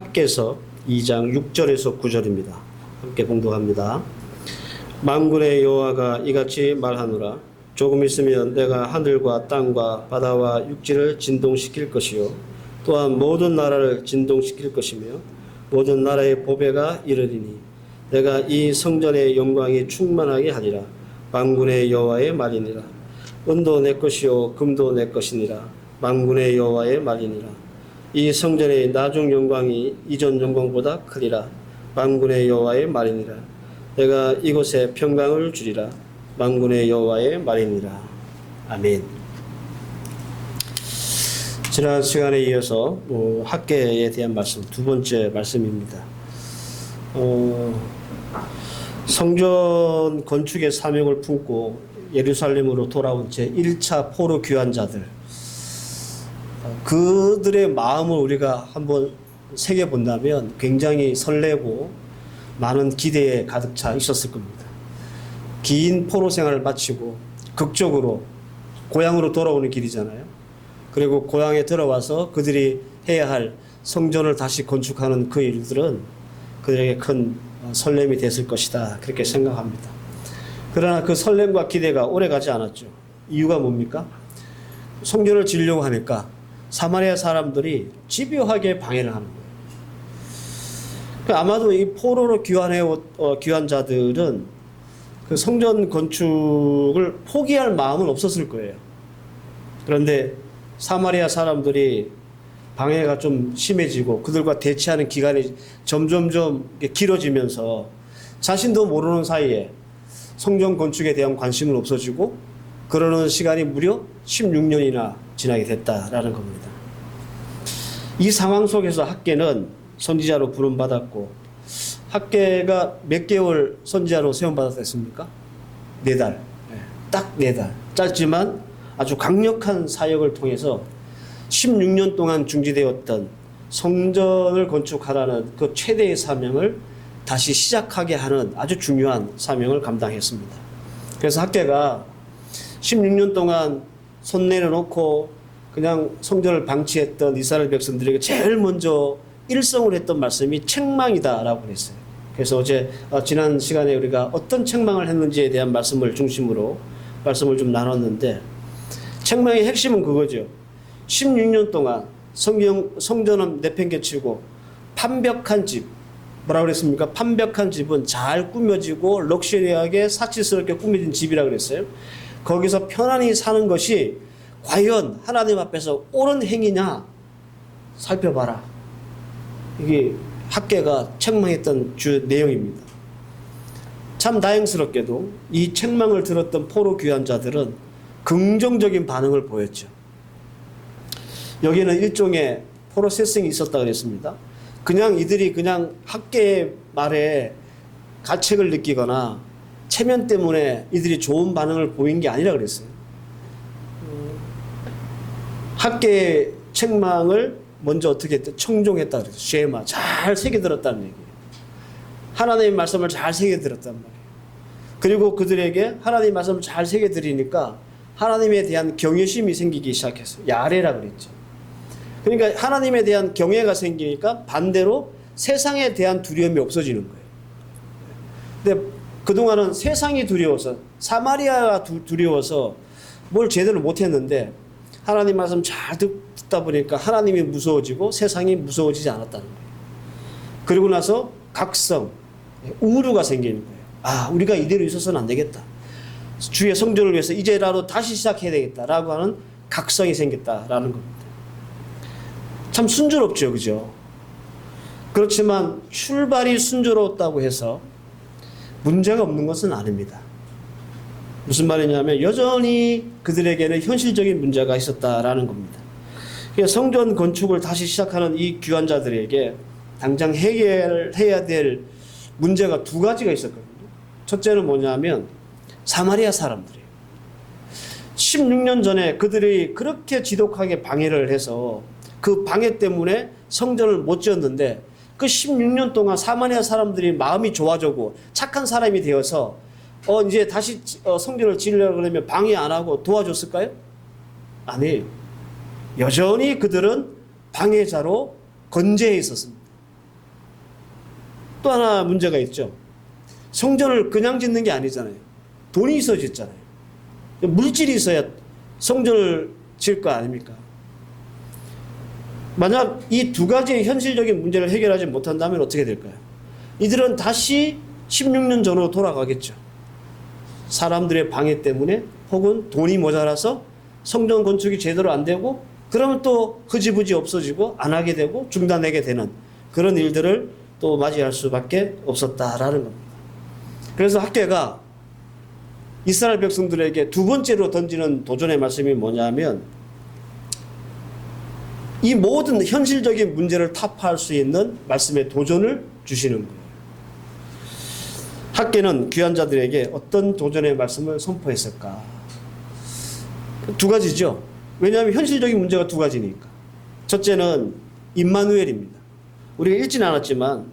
학개서 2장 6절에서 9절입니다. 함께 봉독합니다. 만군의 여호와가 이같이 말하노라. 조금 있으면 내가 하늘과 땅과 바다와 육지를 진동시킬 것이요 또한 모든 나라를 진동시킬 것이며 모든 나라의 보배가 이르리니 내가 이 성전의 영광이 충만하게 하리라. 만군의 여호와의 말이니라. 은도 내 것이요 금도 내 것이니라. 만군의 여호와의 말이니라. 이 성전의 나중 영광이 이전 영광보다 크리라. 만군의 여호와의 말이니라. 내가 이곳에 평강을 주리라. 만군의 여호와의 말이니라. 아멘. 지난 시간에 이어서 학개에 대한 말씀, 두 번째 말씀입니다. 성전 건축의 사명을 품고 예루살렘으로 돌아온 제1차 포로 귀환자들, 그들의 마음을 우리가 한번 새겨본다면 굉장히 설레고 많은 기대에 가득 차 있었을 겁니다. 긴 포로 생활을 마치고 극적으로 고향으로 돌아오는 길이잖아요. 그리고 고향에 들어와서 그들이 해야 할 성전을 다시 건축하는 그 일들은 그들에게 큰 설렘이 됐을 것이다, 그렇게 생각합니다. 그러나 그 설렘과 기대가 오래 가지 않았죠. 이유가 뭡니까? 성전을 지으려고 하니까 사마리아 사람들이 집요하게 방해를 하는 거예요. 아마도 이 포로로 귀환한 자들은 그 성전 건축을 포기할 마음은 없었을 거예요. 그런데 사마리아 사람들이 방해가 좀 심해지고 그들과 대치하는 기간이 점점점 길어지면서 자신도 모르는 사이에 성전 건축에 대한 관심은 없어지고 그러는 시간이 무려 16년이나 지나게 됐다라는 겁니다. 이 상황 속에서 학개는 선지자로 부름받았고, 학개가 몇 개월 선지자로 세움받았습니까? 4달. 딱 4달. 짧지만 아주 강력한 사역을 통해서 16년 동안 중지되었던 성전을 건축하라는 그 최대의 사명을 다시 시작하게 하는 아주 중요한 사명을 감당했습니다. 그래서 학개가 16년 동안 손 내려놓고 그냥 성전을 방치했던 이스라엘 백성들에게 제일 먼저 일성을 했던 말씀이 책망이다라고 그랬어요. 그래서 지난 시간에 우리가 어떤 책망을 했는지에 대한 말씀을 중심으로 말씀을 좀 나눴는데, 책망의 핵심은 그거죠. 16년 동안 성전은 내팽개치고 판벽한 집, 뭐라고 그랬습니까? 판벽한 집은 잘 꾸며지고 럭셔리하게 사치스럽게 꾸며진 집이라고 그랬어요. 거기서 편안히 사는 것이 과연 하나님 앞에서 옳은 행위냐 살펴봐라. 이게 학개가 책망했던 주 내용입니다. 참 다행스럽게도 이 책망을 들었던 포로 귀환자들은 긍정적인 반응을 보였죠. 여기는 일종의 프로세싱이 있었다 그랬습니다. 이들이 그냥 학개의 말에 가책을 느끼거나 체면 때문에 이들이 좋은 반응을 보인 게 아니라 그랬어요. 학개의 책망을 먼저 어떻게 했다? 청종했다 그랬어요. 쉐마, 잘 새겨들었다는 얘기예요. 하나님의 말씀을 잘 새겨들었단 말이에요. 그리고 그들에게 하나님의 말씀을 잘 새겨드리니까 하나님에 대한 경외심이 생기기 시작했어요. 야레라 그랬죠. 그러니까 하나님에 대한 경외가 생기니까 반대로 세상에 대한 두려움이 없어지는 거예요. 근데 그동안은 세상이 두려워서, 사마리아가 두려워서 뭘 제대로 못했는데 하나님 말씀 잘 듣다 보니까 하나님이 무서워지고 세상이 무서워지지 않았다는 거예요. 그리고 나서 각성, 우루가 생기는 거예요. 아, 우리가 이대로 있어서는 안 되겠다. 주의 성전을 위해서 이제라도 다시 시작해야 되겠다라고 하는 각성이 생겼다라는 겁니다. 참 순조롭죠, 그죠? 그렇지만 출발이 순조로웠다고 해서 문제가 없는 것은 아닙니다. 무슨 말이냐면 여전히 그들에게는 현실적인 문제가 있었다라는 겁니다. 성전 건축을 다시 시작하는 이 귀환자들에게 당장 해결해야 될 문제가 2가지가 있었거든요. 첫째는 뭐냐면 사마리아 사람들이에요. 16년 전에 그들이 그렇게 지독하게 방해를 해서 그 방해 때문에 성전을 못 지었는데 그 16년 동안 사마리아 사람들이 마음이 좋아지고 착한 사람이 되어서 이제 다시 성전을 지으려고 그러면 방해 안 하고 도와줬을까요? 아니에요. 여전히 그들은 방해자로 건재해 있었습니다. 또 하나 문제가 있죠. 성전을 그냥 짓는 게 아니잖아요. 돈이 있어야 짓잖아요. 물질이 있어야 성전을 지을 거 아닙니까? 만약 이 두 가지의 현실적인 문제를 해결하지 못한다면 어떻게 될까요? 이들은 다시 16년 전으로 돌아가겠죠. 사람들의 방해 때문에 혹은 돈이 모자라서 성전 건축이 제대로 안 되고 그러면 또 흐지부지 없어지고 안 하게 되고 중단하게 되는 그런 일들을 또 맞이할 수밖에 없었다라는 겁니다. 그래서 학계가 이스라엘 백성들에게 두 번째로 던지는 도전의 말씀이 뭐냐면 이 모든 현실적인 문제를 타파할 수 있는 말씀의 도전을 주시는 거예요. 학계는 귀한 자들에게 어떤 도전의 말씀을 선포했을까? 두 가지죠. 왜냐하면 현실적인 문제가 두 가지니까. 첫째는 임마누엘입니다. 우리가 읽지는 않았지만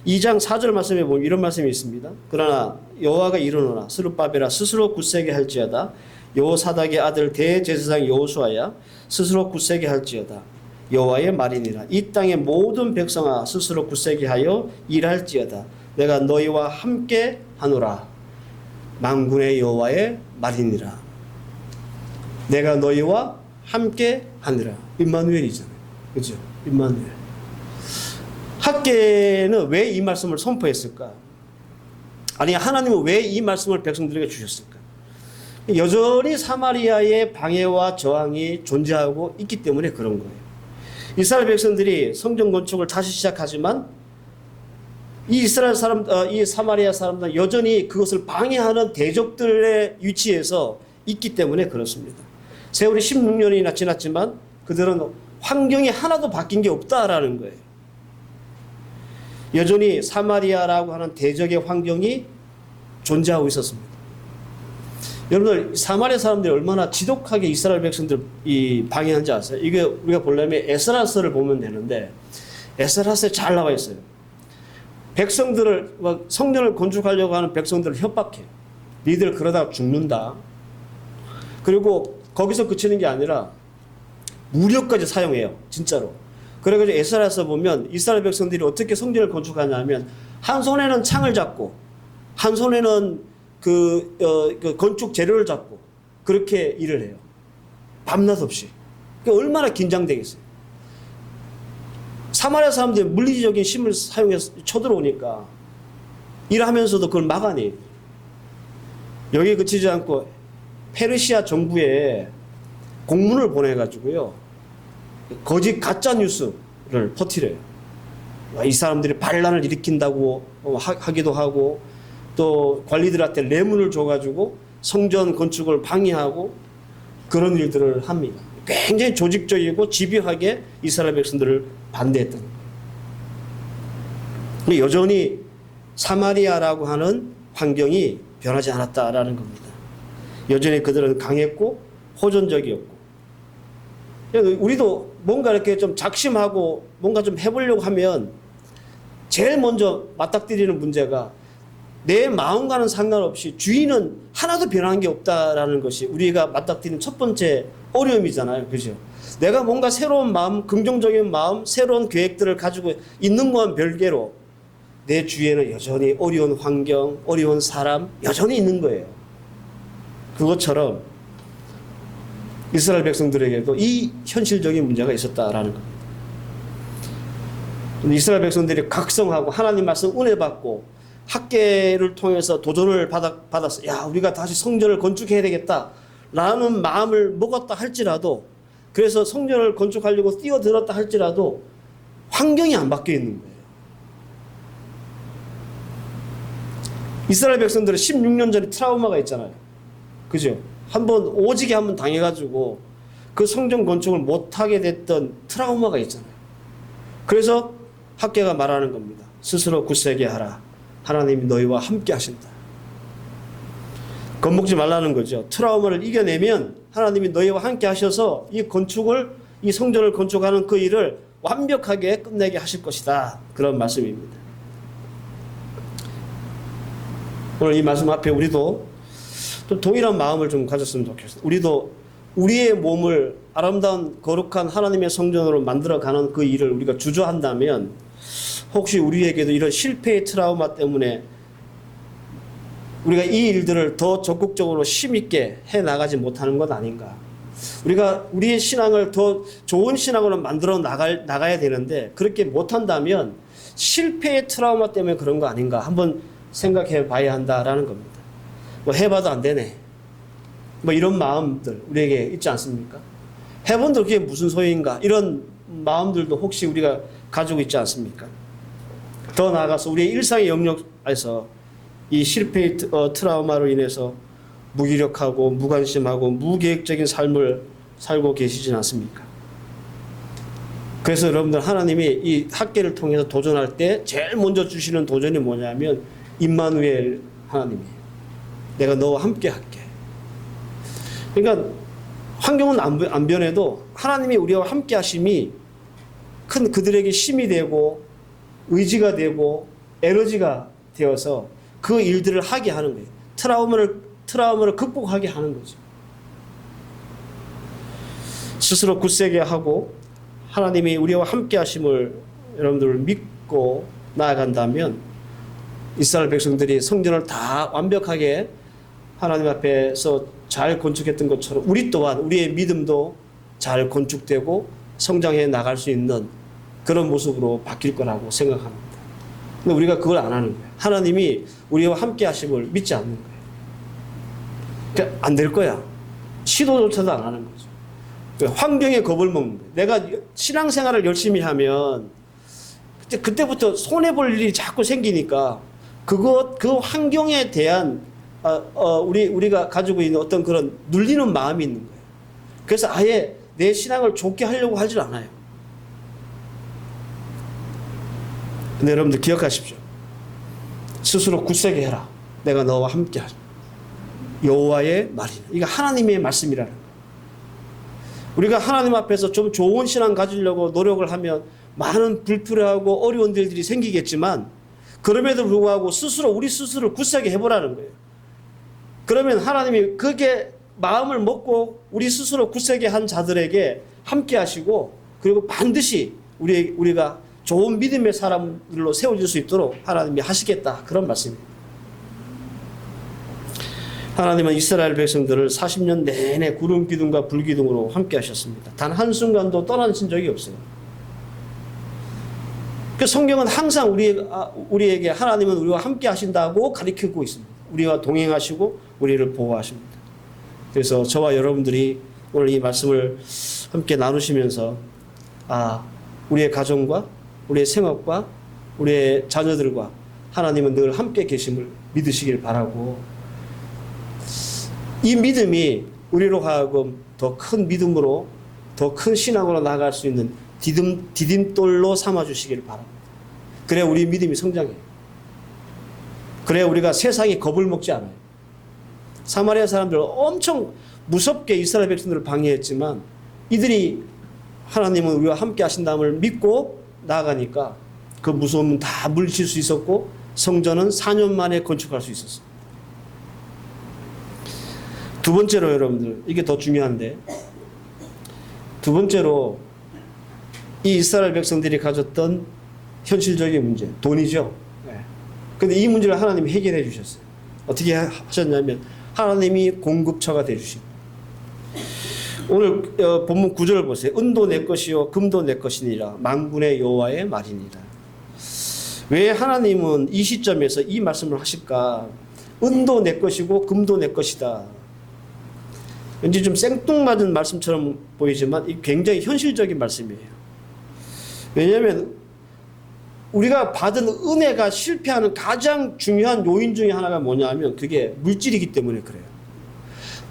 2장 4절 말씀에 보면 이런 말씀이 있습니다. 그러나 여호와가 이르노라 스룹바벨아 스스로 굳세게 할지어다 여호사닥의 아들 대제사장 여호수아야 스스로 굳세게 할지어다 여호와의 말이니라. 이 땅의 모든 백성아 스스로 굳세게 하여 일할지어다 내가 너희와 함께 하노라. 만군의 여호와의 말이니라. 내가 너희와 함께 하니라. 임마누엘이잖아요. 그죠? 임마누엘. 학계는 왜 이 말씀을 선포했을까? 아니 하나님은 왜 이 말씀을 백성들에게 주셨을까? 여전히 사마리아의 방해와 저항이 존재하고 있기 때문에 그런 거예요. 이스라엘 백성들이 성전 건축을 다시 시작하지만 이 이스라엘 사람, 이 사마리아 사람들은 여전히 그것을 방해하는 대적들의 위치에서 있기 때문에 그렇습니다. 세월이 16년이나 지났지만 그들은 환경이 하나도 바뀐 게 없다라는 거예요. 여전히 사마리아라고 하는 대적의 환경이 존재하고 있었습니다. 여러분들 사마리아 사람들이 얼마나 지독하게 이스라엘 백성들 방해한지 아세요? 이게 우리가 보려면 에스라서를 보면 되는데 에스라서에 잘 나와 있어요. 백성들을 성전을 건축하려고 하는 백성들을 협박해요. 니들 그러다가 죽는다. 그리고 거기서 그치는 게 아니라 무력까지 사용해요. 진짜로. 그래가지고 에스라서 보면 이스라엘 백성들이 어떻게 성전을 건축하냐면 한 손에는 창을 잡고 한 손에는 그 건축 재료를 잡고 그렇게 일을 해요. 밤낮 없이. 그러니까 얼마나 긴장되겠어요. 사마리아 사람들이 물리적인 힘을 사용해서 쳐들어오니까 일하면서도 그걸 막아내요. 여기에 그치지 않고 페르시아 정부에 공문을 보내가지고요. 거짓 가짜 뉴스를 퍼뜨려요. 이 사람들이 반란을 일으킨다고 하기도 하고 또 관리들한테 뇌물을 줘가지고 성전 건축을 방해하고 그런 일들을 합니다. 굉장히 조직적이고 집요하게 이스라엘 백성들을 반대했던 거예요. 근데 여전히 사마리아라고 하는 환경이 변하지 않았다라는 겁니다. 여전히 그들은 강했고 호전적이었고 우리도 뭔가 이렇게 좀 작심하고 뭔가 좀 해보려고 하면 제일 먼저 맞닥뜨리는 문제가 내 마음과는 상관없이 주인은 하나도 변한 게 없다라는 것이 우리가 맞닥뜨리는 첫 번째 어려움이잖아요. 그죠? 내가 뭔가 새로운 마음, 긍정적인 마음, 새로운 계획들을 가지고 있는 것과는 별개로 내 주위에는 여전히 어려운 환경, 어려운 사람 여전히 있는 거예요. 그것처럼 이스라엘 백성들에게도 이 현실적인 문제가 있었다라는 겁니다. 이스라엘 백성들이 각성하고 하나님 말씀 은혜 받고 학계를 통해서 도전을 받았어. 야, 우리가 다시 성전을 건축해야 되겠다라는 마음을 먹었다 할지라도 그래서 성전을 건축하려고 뛰어들었다 할지라도 환경이 안 바뀌어 있는 거예요. 이스라엘 백성들은 16년 전에 트라우마가 있잖아요. 그죠? 오지게 한번 당해가지고 그 성전 건축을 못하게 됐던 트라우마가 있잖아요. 그래서 학계가 말하는 겁니다. 스스로 굳세게 하라. 하나님이 너희와 함께 하신다. 겁먹지 말라는 거죠. 트라우마를 이겨내면 하나님이 너희와 함께 하셔서 이 성전을 건축하는 그 일을 완벽하게 끝내게 하실 것이다. 그런 말씀입니다. 오늘 이 말씀 앞에 우리도 좀 동일한 마음을 좀 가졌으면 좋겠어요. 우리도 우리의 몸을 아름다운 거룩한 하나님의 성전으로 만들어가는 그 일을 우리가 주저한다면 혹시 우리에게도 이런 실패의 트라우마 때문에 우리가 이 일들을 더 적극적으로 힘있게 해나가지 못하는 것 아닌가. 우리가 우리의 신앙을 더 좋은 신앙으로 만들어 나가야 되는데 그렇게 못한다면 실패의 트라우마 때문에 그런 거 아닌가 한번 생각해 봐야 한다라는 겁니다. 뭐 해봐도 안 되네. 뭐 이런 마음들 우리에게 있지 않습니까? 해본들 그게 무슨 소용인가 이런 마음들도 혹시 우리가 가지고 있지 않습니까? 더 나아가서 우리의 일상의 영역에서 이 실패의 트라우마로 인해서 무기력하고 무관심하고 무계획적인 삶을 살고 계시진 않습니까? 그래서 여러분들 하나님이 이 학계를 통해서 도전할 때 제일 먼저 주시는 도전이 뭐냐면 임마누엘 하나님이에요. 내가 너와 함께 할게. 그러니까 환경은 안 변해도 하나님이 우리와 함께 하심이 큰 그들에게 힘이 되고 의지가 되고 에너지가 되어서 그 일들을 하게 하는 거예요. 트라우마를 극복하게 하는 거죠. 스스로 굳세게 하고 하나님이 우리와 함께 하심을 여러분들 믿고 나아간다면 이스라엘 백성들이 성전을 다 완벽하게 하나님 앞에서 잘 건축했던 것처럼 우리 또한 우리의 믿음도 잘 건축되고 성장해 나갈 수 있는 그런 모습으로 바뀔 거라고 생각합니다. 근데 우리가 그걸 안 하는 거예요. 하나님이 우리와 함께 하심을 믿지 않는 거예요. 그러니까 안 될 거야. 시도조차도 안 하는 거죠. 환경에 겁을 먹는 거예요. 내가 신앙생활을 열심히 하면 그때부터 손해볼 일이 자꾸 생기니까 그 환경에 대한 우리가 가지고 있는 어떤 그런 눌리는 마음이 있는 거예요. 그래서 아예 내 신앙을 좋게 하려고 하질 않아요. 근데 여러분들 기억하십시오. 스스로 굳세게 해라. 내가 너와 함께 하리. 여호와의 말이다. 이거 하나님의 말씀이라는 거예요. 우리가 하나님 앞에서 좀 좋은 신앙 가지려고 노력을 하면 많은 불필요하고 어려운 일들이 생기겠지만 그럼에도 불구하고 우리 스스로 굳세게 해보라는 거예요. 그러면 하나님이 그게 마음을 먹고 우리 스스로 굳세게 한 자들에게 함께 하시고 그리고 반드시 우리가 좋은 믿음의 사람들로 세워질 수 있도록 하나님이 하시겠다. 그런 말씀입니다. 하나님은 이스라엘 백성들을 40년 내내 구름 기둥과 불 기둥으로 함께 하셨습니다. 단 한순간도 떠나신 적이 없어요. 그 성경은 항상 우리에게 하나님은 우리와 함께 하신다고 가르치고 있습니다. 우리와 동행하시고 우리를 보호하십니다. 그래서 저와 여러분들이 오늘 이 말씀을 함께 나누시면서 우리의 가정과 우리의 생업과 우리의 자녀들과 하나님은 늘 함께 계심을 믿으시길 바라고 이 믿음이 우리로 하여금 더 큰 믿음으로 더 큰 신앙으로 나아갈 수 있는 디딤돌로 삼아주시길 바랍니다. 그래야 우리 믿음이 성장해요. 그래야 우리가 세상에 겁을 먹지 않아요. 사마리아 사람들 엄청 무섭게 이스라엘 백성들을 방해했지만 이들이 하나님은 우리와 함께 하신다음을 믿고 나아가니까 그 무서움은 다 물리칠 수 있었고 성전은 4년 만에 건축할 수 있었습니다. 두 번째로 여러분들 이게 더 중요한데 두 번째로 이 이스라엘 백성들이 가졌던 현실적인 문제 돈이죠. 그런데 이 문제를 하나님이 해결해 주셨어요. 어떻게 하셨냐면 하나님이 공급처가 되주십니다. 오늘 본문 9절을 보세요. 은도 내 것이요 금도 내 것이니라 만군의 여호와의 말이니라. 왜 하나님은 이 시점에서 이 말씀을 하실까? 은도 내 것이고 금도 내 것이다. 왠지 좀 생뚱맞은 말씀처럼 보이지만 굉장히 현실적인 말씀이에요. 왜냐하면 우리가 받은 은혜가 실패하는 가장 중요한 요인 중에 하나가 뭐냐면 그게 물질이기 때문에 그래요.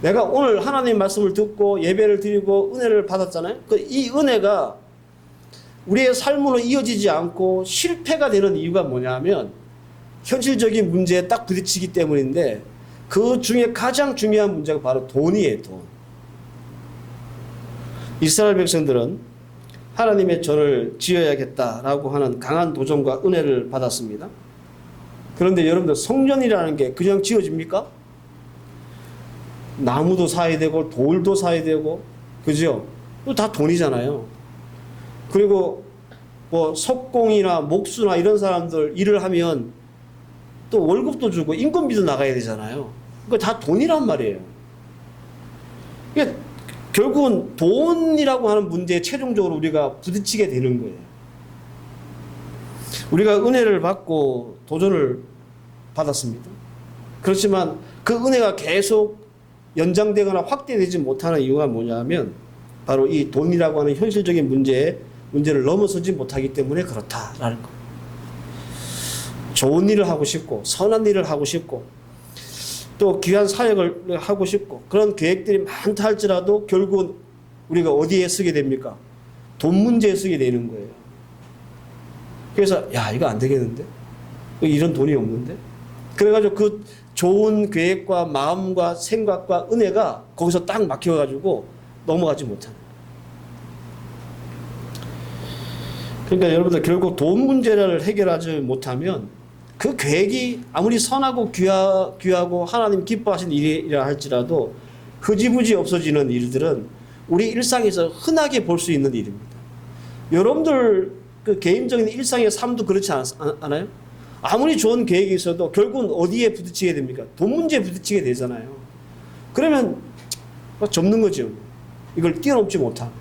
내가 오늘 하나님 말씀을 듣고 예배를 드리고 은혜를 받았잖아요. 이 은혜가 우리의 삶으로 이어지지 않고 실패가 되는 이유가 뭐냐면 현실적인 문제에 딱 부딪히기 때문인데 그 중에 가장 중요한 문제가 바로 돈이에요. 돈. 이스라엘 백성들은 하나님의 전을 지어야겠다라고 하는 강한 도전과 은혜를 받았습니다. 그런데 여러분들 성전이라는 게 그냥 지어집니까? 나무도 사야 되고 돌도 사야 되고 그죠? 다 돈이잖아요. 그리고 뭐 석공이나 목수나 이런 사람들 일을 하면 또 월급도 주고 인건비도 나가야 되잖아요. 그거 다 돈이란 말이에요. 이게 결국은 돈이라고 하는 문제에 최종적으로 우리가 부딪히게 되는 거예요. 우리가 은혜를 받고 도전을 받았습니다. 그렇지만 그 은혜가 계속 연장되거나 확대되지 못하는 이유가 뭐냐면 바로 이 돈이라고 하는 현실적인 문제를 넘어서지 못하기 때문에 그렇다라는 거. 좋은 일을 하고 싶고 선한 일을 하고 싶고 또 귀한 사역을 하고 싶고 그런 계획들이 많다 할지라도 결국은 우리가 어디에 쓰게 됩니까? 돈 문제에 쓰게 되는 거예요. 그래서 야 이거 안 되겠는데? 이런 돈이 없는데? 그래가지고 그 좋은 계획과 마음과 생각과 은혜가 거기서 딱 막혀가지고 넘어가지 못하는 거예요. 그러니까 여러분들 결국 돈 문제를 해결하지 못하면 그 계획이 아무리 선하고 귀하고 하나님 기뻐하시는 일이라 할지라도 흐지부지 없어지는 일들은 우리 일상에서 흔하게 볼 수 있는 일입니다. 여러분들 그 개인적인 일상의 삶도 그렇지 않아요? 아무리 좋은 계획이 있어도 결국은 어디에 부딪히게 됩니까? 돈 문제에 부딪히게 되잖아요. 그러면 접는 거죠. 이걸 뛰어넘지 못한.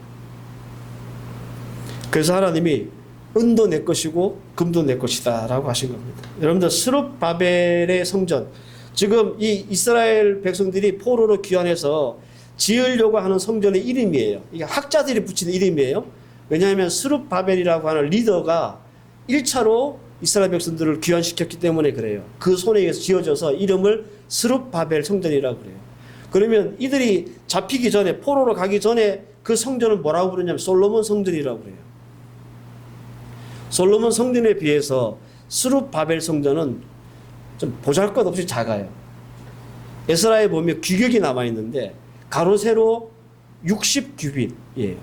그래서 하나님이 은도 내 것이고 금도 내 것이다 라고 하신 겁니다. 여러분들 스룹바벨의 성전, 지금 이 이스라엘 백성들이 포로로 귀환해서 지으려고 하는 성전의 이름이에요. 이게 학자들이 붙이는 이름이에요. 왜냐하면 스룹바벨이라고 하는 리더가 1차로 이스라엘 백성들을 귀환시켰기 때문에 그래요. 그 손에 의해서 지어져서 이름을 스룹바벨 성전이라고 그래요. 그러면 이들이 잡히기 전에, 포로로 가기 전에 그 성전을 뭐라고 부르냐면 솔로몬 성전이라고 그래요. 솔로몬 성전에 비해서 스룹바벨 성전은 좀 보잘것없이 작아요. 에스라에 보면 규격이 남아있는데 가로 세로 60규빗이에요.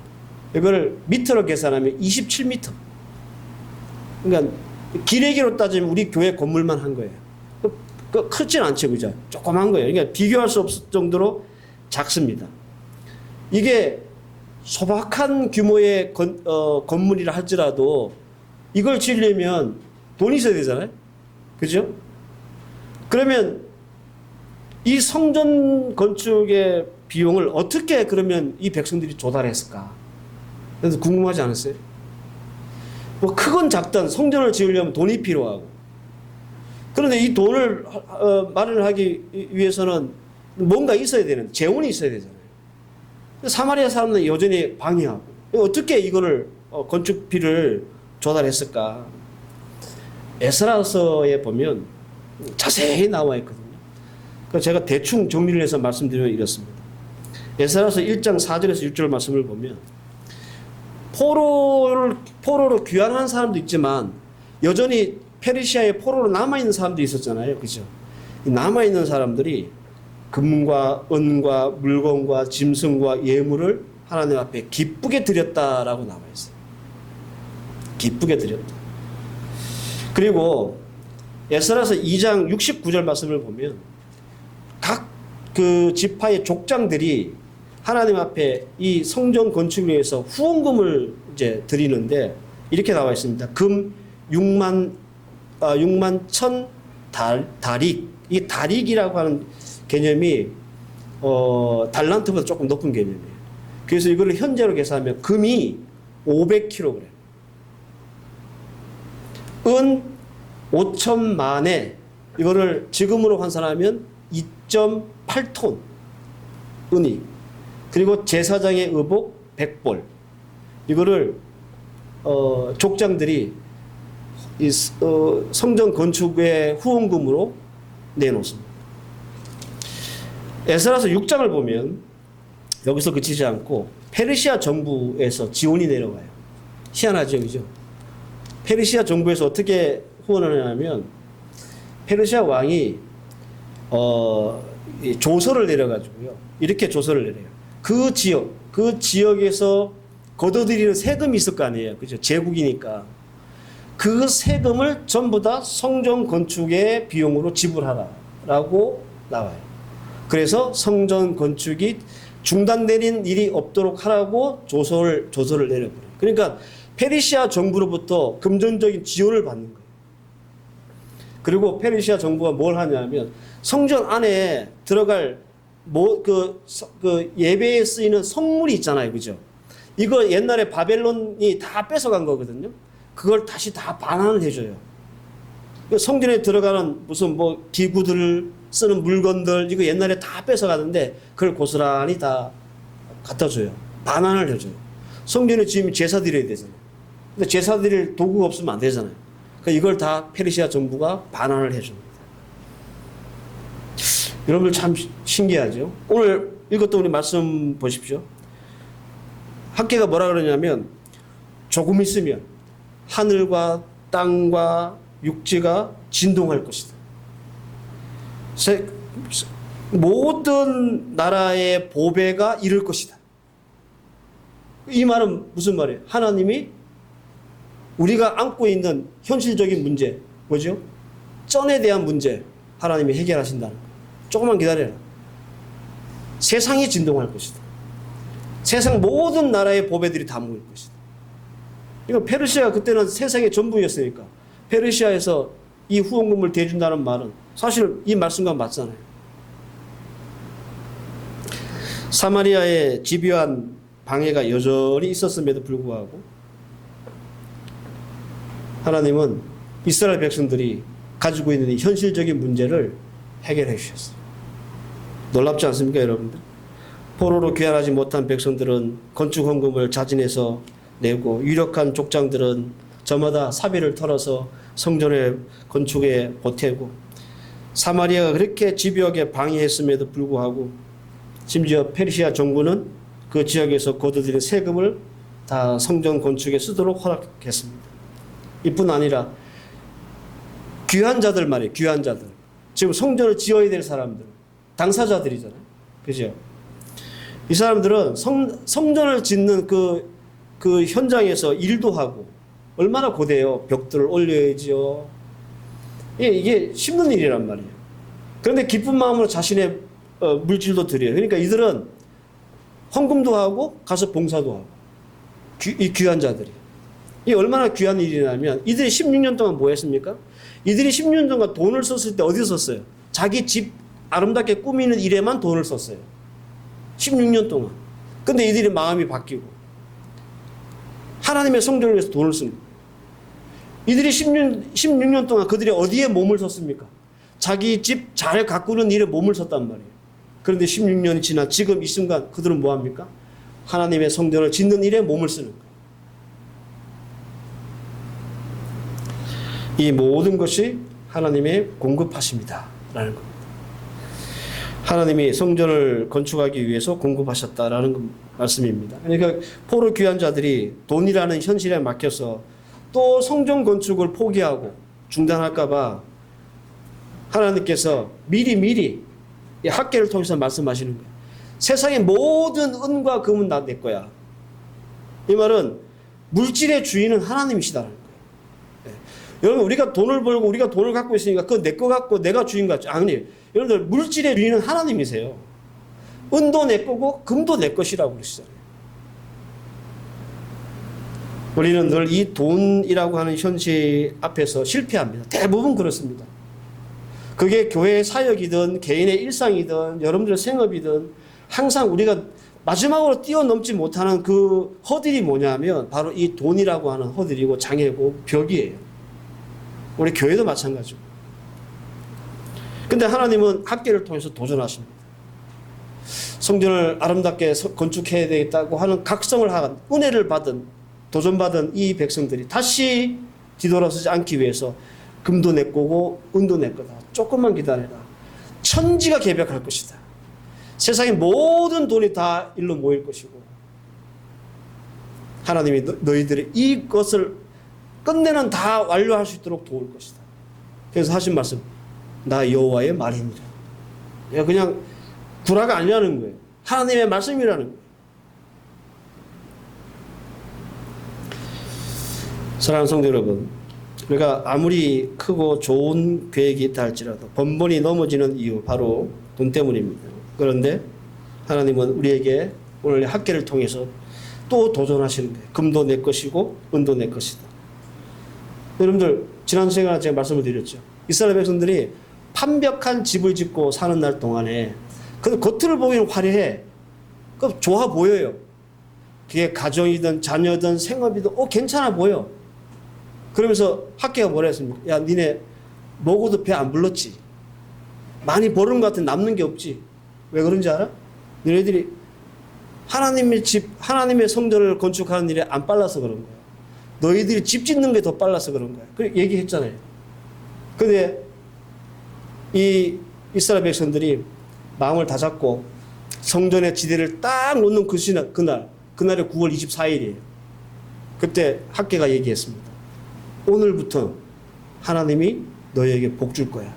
이걸 미터로 계산하면 27미터. 그러니까 기레기로 따지면 우리 교회 건물만 한 거예요. 크진 않죠, 그죠? 조그만 거예요. 그러니까 비교할 수 없을 정도로 작습니다. 이게 소박한 규모의 건물이라 할지라도 이걸 지으려면 돈이 있어야 되잖아요. 그죠? 그러면 이 성전 건축의 비용을 어떻게 그러면 이 백성들이 조달했을까? 그래서 궁금하지 않았어요? 뭐 크건 작든 성전을 지으려면 돈이 필요하고, 그런데 이 돈을 마련하기 위해서는 뭔가 있어야 되는, 재원이 있어야 되잖아요. 사마리아 사람들은 여전히 방해하고, 어떻게 이거를 건축비를 조달했을까? 에스라서에 보면 자세히 나와 있거든요. 그래서 제가 대충 정리를 해서 말씀드리면 이렇습니다. 에스라서 1장 4절에서 6절 말씀을 보면 포로로 귀환한 사람도 있지만 여전히 페르시아에 포로로 남아있는 사람도 있었잖아요. 그죠? 남아있는 사람들이 금과 은과 물건과 짐승과 예물을 하나님 앞에 기쁘게 드렸다라고 나와 있어요. 기쁘게 드렸다. 그리고 에스라서 2장 69절 말씀을 보면 각 그 지파의 족장들이 하나님 앞에 이 성전 건축을 위해서 후원금을 이제 드리는데 이렇게 나와 있습니다. 금 6만 1천 다릭. 이 다릭이라고 하는 개념이 달란트보다 조금 높은 개념이에요. 그래서 이걸 현재로 계산하면 금이 500kg, 은 5천만에 이거를 지금으로 환산하면 2.8톤 은이, 그리고 제사장의 의복 100벌, 이거를 족장들이 이 성전 건축의 후원금으로 내놓습니다. 에스라서 6장을 보면 여기서 그치지 않고 페르시아 정부에서 지원이 내려가요. 희한하죠, 그죠? 페르시아 정부에서 어떻게 후원을 하냐면 페르시아 왕이 조서를 내려가지고요. 이렇게 조서를 내려요. 그 지역에서 걷어들이는 세금이 있을 거 아니에요. 그죠? 제국이니까. 그 세금을 전부 다 성전 건축의 비용으로 지불하라라고 나와요. 그래서 성전 건축이 중단되는 일이 없도록 하라고 조서를 내려버려요. 그러니까 페르시아 정부로부터 금전적인 지원을 받는 거예요. 그리고 페르시아 정부가 뭘 하냐면 성전 안에 들어갈 그 예배에 쓰이는 성물이 있잖아요. 그죠? 이거 옛날에 바벨론이 다 뺏어간 거거든요. 그걸 다시 다 반환을 해줘요. 성전에 들어가는 무슨 뭐 기구들을 쓰는 물건들 이거 옛날에 다 뺏어가는데 그걸 고스란히 다 갖다 줘요. 반환을 해줘요. 성전에 지금 제사 드려야 되잖아요. 근데 제사 드릴 도구가 없으면 안 되잖아요. 그러니까 이걸 다 페르시아 정부가 반환을 해줍니다. 여러분들 참 신기하죠? 오늘 읽었던 우리 말씀 보십시오. 학계가 뭐라 그러냐면 조금 있으면 하늘과 땅과 육지가 진동할 것이다. 모든 나라의 보배가 이를 것이다. 이 말은 무슨 말이에요? 하나님이 우리가 안고 있는 현실적인 문제, 뭐죠? 쩐에 대한 문제, 하나님이 해결하신다는 거예요. 조금만 기다려라. 세상이 진동할 것이다. 세상 모든 나라의 보배들이 다 모일 것이다. 이거 페르시아가 그때는 세상의 전부였으니까 페르시아에서 이 후원금을 대준다는 말은 사실 이 말씀과 맞잖아요. 사마리아의 집요한 방해가 여전히 있었음에도 불구하고 하나님은 이스라엘 백성들이 가지고 있는 이 현실적인 문제를 해결해 주셨어요. 놀랍지 않습니까, 여러분들? 포로로 귀환하지 못한 백성들은 건축 헌금을 자진해서 내고 유력한 족장들은 저마다 사비를 털어서 성전의 건축에 보태고 사마리아가 그렇게 집요하게 방해했음에도 불구하고 심지어 페르시아 정부는 그 지역에서 거둬들인 세금을 다 성전 건축에 쓰도록 허락했습니다. 이뿐 아니라 귀한 자들 말이에요. 귀한 자들. 지금 성전을 지어야 될 사람들. 당사자들이잖아요. 그죠? 이 사람들은 성전을 짓는 그 현장에서 일도 하고 얼마나 고대해요. 벽들을 올려야지요. 이게 힘든 일이란 말이에요. 그런데 기쁜 마음으로 자신의 물질도 드려요. 그러니까 이들은 헌금도 하고 가서 봉사도 하고 이 귀한 자들이. 이 얼마나 귀한 일이냐면 이들이 16년 동안 뭐 했습니까? 이들이 16년 동안 돈을 썼을 때 어디서 썼어요? 자기 집 아름답게 꾸미는 일에만 돈을 썼어요. 16년 동안. 근데 이들이 마음이 바뀌고 하나님의 성전을 위해서 돈을 쓴 거예요. 이들이 16년 동안 그들이 어디에 몸을 썼습니까? 자기 집 잘 가꾸는 일에 몸을 썼단 말이에요. 그런데 16년이 지나 지금 이 순간 그들은 뭐합니까? 하나님의 성전을 짓는 일에 몸을 쓰는 거예요. 이 모든 것이 하나님의 공급하심이다 라는 겁니다. 하나님이 성전을 건축하기 위해서 공급하셨다라는 말씀입니다. 그러니까 포로 귀한 자들이 돈이라는 현실에 막혀서 또 성전 건축을 포기하고 중단할까 봐 하나님께서 미리 이 학계를 통해서 말씀하시는 거예요. 세상의 모든 은과 금은 다 내 거야. 이 말은 물질의 주인은 하나님이시다는 거예요. 여러분 우리가 돈을 벌고 우리가 돈을 갖고 있으니까 그거 내 거 갖고 내가 주인 같죠. 아니 여러분들 물질의 주인은 하나님이세요. 은도 내 거고 금도 내 것이라고 그러시잖아요. 우리는 늘 이 돈이라고 하는 현실 앞에서 실패합니다. 대부분 그렇습니다. 그게 교회의 사역이든 개인의 일상이든 여러분들의 생업이든 항상 우리가 마지막으로 뛰어넘지 못하는 그 허들이 뭐냐면 바로 이 돈이라고 하는 허들이고 장애고 벽이에요. 우리 교회도 마찬가지고. 근데 하나님은 학계를 통해서 도전하십니다. 성전을 아름답게 건축해야 되겠다고 하는 각성을 한 은혜를 받은 도전받은 이 백성들이 다시 뒤돌아서지 않기 위해서 금도 내 거고 은도 내 거다. 조금만 기다려라. 천지가 개벽할 것이다. 세상의 모든 돈이 다 일로 모일 것이고 하나님이 너희들이 이것을 끝내는 다 완료할 수 있도록 도울 것이다. 그래서 하신 말씀 나 여호와의 말이니라. 그냥 구라가 아니라는 거예요. 하나님의 말씀이라는 거예요. 사랑하는 성도 여러분, 우리가 아무리 크고 좋은 계획이 있다 할지라도 번번이 넘어지는 이유 바로 돈 때문입니다. 그런데 하나님은 우리에게 오늘 학계를 통해서 또 도전하시는 거예요. 금도 내 것이고 은도 내 것이다. 여러분들 지난 시간에 제가 말씀을 드렸죠. 이스라엘 백성들이 완벽한 집을 짓고 사는 날 동안에 그 겉을 보기는 화려해. 그 좋아 보여요. 그게 가정이든 자녀든 생업이든 괜찮아 보여. 그러면서 학계가 뭐라 했습니까? 야, 니네 먹어도 배 안 불렀지. 많이 버는 것 같은 남는 게 없지. 왜 그런지 알아? 너희들이 하나님의 집, 하나님의 성전을 건축하는 일에 안 빨라서 그런 거야. 너희들이 집 짓는 게 더 빨라서 그런 거야. 그 얘기했잖아요. 근데 이 이스라엘 백성들이 마음을 다 잡고 성전의 지대를 딱 놓는 그날이 9월 24일이에요. 그때 학계가 얘기했습니다. 오늘부터 하나님이 너희에게 복 줄 거야.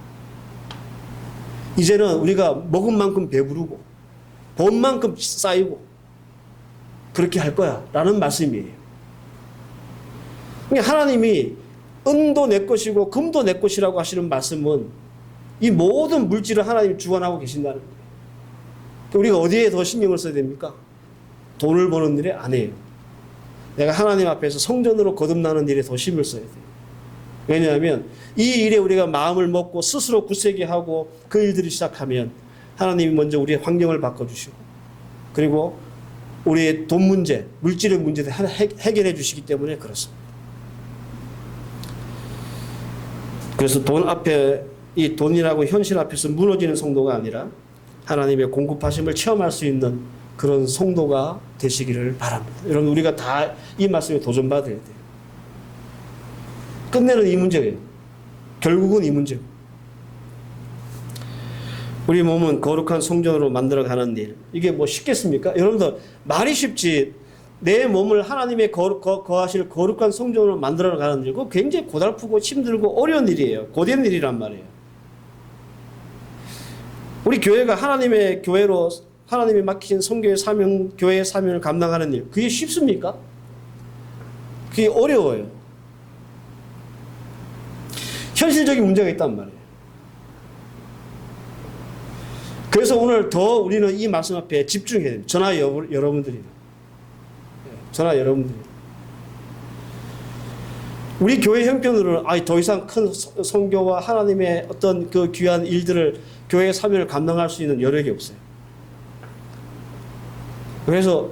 이제는 우리가 먹은 만큼 배부르고 본 만큼 쌓이고 그렇게 할 거야 라는 말씀이에요. 하나님이 은도 내 것이고 금도 내 것이라고 하시는 말씀은 이 모든 물질을 하나님이 주관하고 계신다는 거예요. 우리가 어디에 더 신경을 써야 됩니까? 돈을 버는 일에 아니에요. 내가 하나님 앞에서 성전으로 거듭나는 일에 더 힘을 써야 돼요. 왜냐하면 이 일에 우리가 마음을 먹고 스스로 굳세게 하고 그 일들을 시작하면 하나님이 먼저 우리의 환경을 바꿔주시고 그리고 우리의 돈 문제, 물질의 문제를 해결해 주시기 때문에 그렇습니다. 그래서 돈 앞에 이 돈이라고 현실 앞에서 무너지는 성도가 아니라 하나님의 공급하심을 체험할 수 있는 그런 성도가 되시기를 바랍니다. 여러분 우리가 다 이 말씀에 도전받아야 돼요. 끝내는 이 문제예요. 결국은 이 문제예요. 우리 몸은 거룩한 성전으로 만들어가는 일. 이게 뭐 쉽겠습니까? 여러분들 말이 쉽지 내 몸을 하나님의 거하실 거룩한 성전으로 만들어가는 일. 그거 굉장히 고달프고 힘들고 어려운 일이에요. 고된 일이란 말이에요. 우리 교회가 하나님의 교회로 하나님이 맡기신 성교의 사명, 교회의 사명을 감당하는 일. 그게 쉽습니까? 그게 어려워요. 현실적인 문제가 있단 말이에요. 그래서 오늘 더 우리는 이 말씀 앞에 집중해야 됩니다. 저나 여러분들이. 저나 여러분들이. 우리 교회 형편으로는 더 이상 큰 선교와 하나님의 어떤 그 귀한 일들을 교회의 사명을 감당할 수 있는 여력이 없어요. 그래서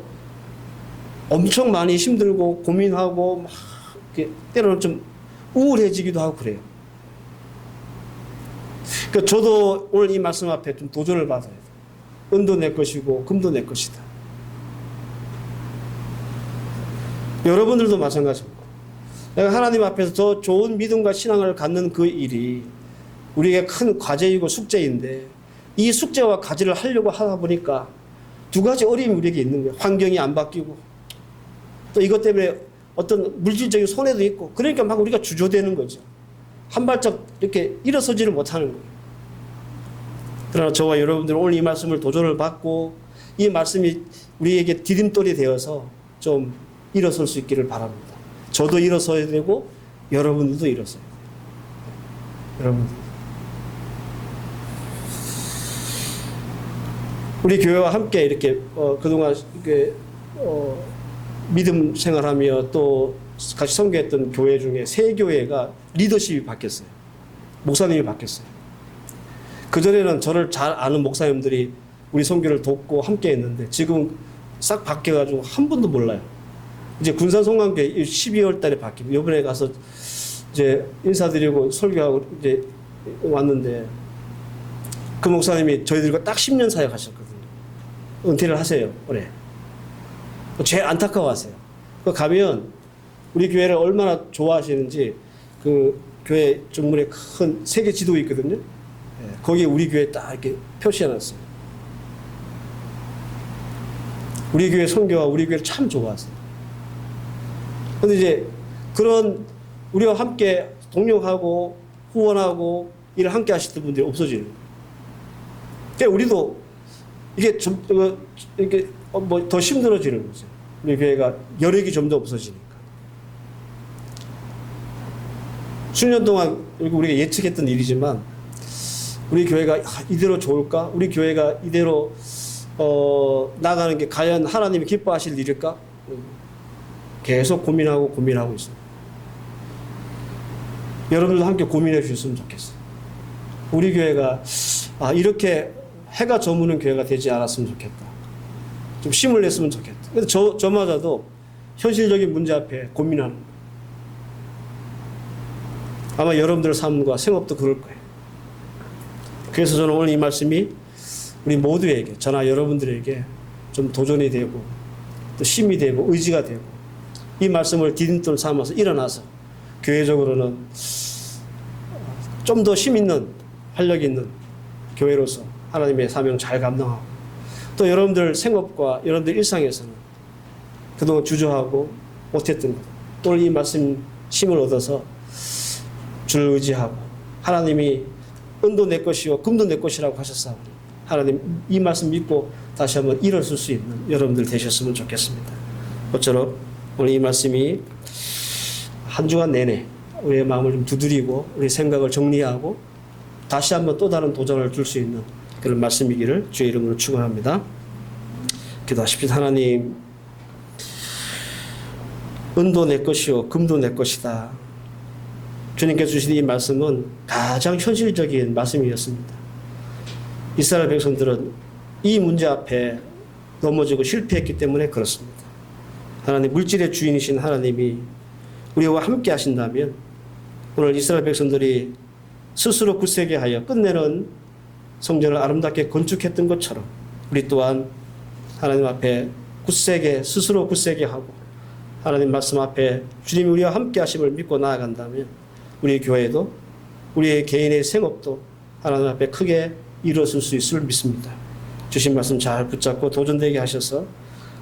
엄청 많이 힘들고 고민하고 막 때로는 좀 우울해지기도 하고 그래요. 그러니까 저도 오늘 이 말씀 앞에 좀 도전을 받아야 돼요. 은도 내 것이고 금도 내 것이다. 여러분들도 마찬가지입니다. 내가 하나님 앞에서 더 좋은 믿음과 신앙을 갖는 그 일이 우리에게 큰 과제이고 숙제인데 이 숙제와 과제를 하려고 하다 보니까 두 가지 어려움이 우리에게 있는 거예요. 환경이 안 바뀌고 또 이것 때문에 어떤 물질적인 손해도 있고 그러니까 막 우리가 주저되는 거죠. 한 발짝 이렇게 일어서지를 못하는 거예요. 그러나 저와 여러분들은 오늘 이 말씀을 도전을 받고 이 말씀이 우리에게 디딤돌이 되어서 좀 일어설 수 있기를 바랍니다. 저도 일어서야 되고 여러분들도 일어서야 돼요. 여러분들. 우리 교회와 함께 이렇게 그동안 이렇게 믿음 생활하며 또 같이 선교했던 교회 중에 세 교회가 리더십이 바뀌었어요. 목사님이 바뀌었어요. 그전에는 저를 잘 아는 목사님들이 우리 선교를 돕고 함께 했는데 지금 싹 바뀌어가지고 한 분도 몰라요. 이제 군산성관교회 12월 달에 바뀌고 이번에 가서 이제 인사드리고 설교하고 이제 왔는데 그 목사님이 저희들과 딱 10년 사역하셨거든요. 은퇴를 하세요, 올해. 제일 안타까워하세요. 가면 우리 교회를 얼마나 좋아하시는지 그 교회 정문에 큰 세계 지도 있거든요. 거기에 우리 교회 딱 이렇게 표시해놨어요. 우리 교회 선교와 우리 교회를 참 좋아하세요. 근데 이제 그런 우리와 함께 동력하고 후원하고 일을 함께 하시던 분들이 없어지는 거예요. 그러니까 우리도 이게 좀 이렇게 뭐 더 힘들어지는 거죠. 우리 교회가 여력이 좀 더 없어지니까. 수년 동안 우리가 예측했던 일이지만 우리 교회가 이대로 좋을까? 우리 교회가 이대로 나가는 게 과연 하나님이 기뻐하실 일일까? 계속 고민하고 있어요. 여러분들도 함께 고민해 주셨으면 좋겠어요. 우리 교회가 이렇게 해가 저무는 교회가 되지 않았으면 좋겠다. 좀 힘을 냈으면 좋겠다. 그래서 저마저도 현실적인 문제 앞에 고민하는 거예요. 아마 여러분들 삶과 생업도 그럴 거예요. 그래서 저는 오늘 이 말씀이 우리 모두에게, 저나 여러분들에게 좀 도전이 되고 또 힘이 되고 의지가 되고 이 말씀을 디딤돌 삼아서 일어나서 교회적으로는 좀 더 힘 있는 활력 있는 교회로서 하나님의 사명 잘 감당하고 또 여러분들 생업과 여러분들 일상에서는 그동안 주저하고 못했던 것 오늘 이 말씀 힘을 얻어서 주를 의지하고 하나님이 은도 내 것이요 금도 내 것이라고 하셨사오니 하나님 이 말씀 믿고 다시 한번 일어설 수 있는 여러분들 되셨으면 좋겠습니다. 모쪼록 오늘 이 말씀이 한 주간 내내 우리의 마음을 좀 두드리고 우리 생각을 정리하고 다시 한번 또 다른 도전을 줄 수 있는 그런 말씀이기를 주의 이름으로 축원합니다. 기도하십시오. 하나님, 은도 내 것이요 금도 내 것이다. 주님께서 주신 이 말씀은 가장 현실적인 말씀이었습니다. 이스라엘 백성들은 이 문제 앞에 넘어지고 실패했기 때문에 그렇습니다. 하나님, 물질의 주인이신 하나님이 우리와 함께 하신다면 오늘 이스라엘 백성들이 스스로 굳세게 하여 끝내는 성전을 아름답게 건축했던 것처럼 우리 또한 하나님 앞에 스스로 굳세게 하고 하나님 말씀 앞에 주님이 우리와 함께 하심을 믿고 나아간다면 우리 교회도 우리의 개인의 생업도 하나님 앞에 크게 이루어질 수 있을 믿습니다. 주신 말씀 잘 붙잡고 도전되게 하셔서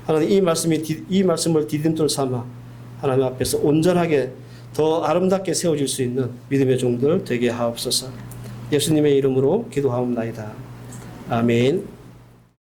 하나님 이 말씀을 디딤돌 삼아 하나님 앞에서 온전하게 더 아름답게 세워질 수 있는 믿음의 종들 되게 하옵소서. 예수님의 이름으로 기도하옵나이다. 아멘.